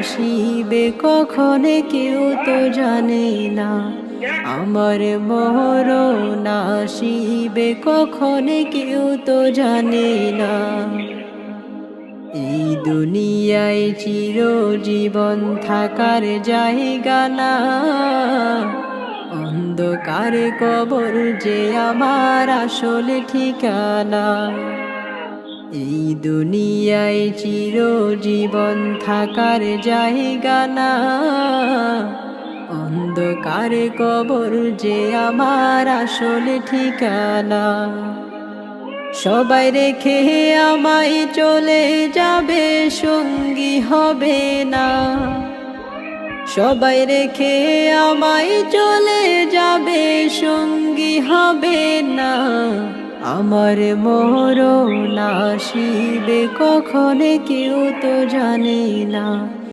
আসিবে কখনে কেউ তো জানে না, আমার মরণ আসিবে কখনে কেউ তো জানে না। এই দুনিয়ায় চিরজীবন থাকার জায়গা না, অন্ধকারে কবর যে আমার আসল ঠিকানা। এই দুনিয়ায় চিরজীবন থাকার জায়গা না, অন্ধকারে কবর যে আমার আসল ঠিকানা। সবাই রেখে আমায় চলে যাবে, সঙ্গী হবে না। সবাই রেখে আমায় চলে যাবে, সঙ্গী হবে না। আমার মরণ আসিবে কখনে কেউ তো জানে না।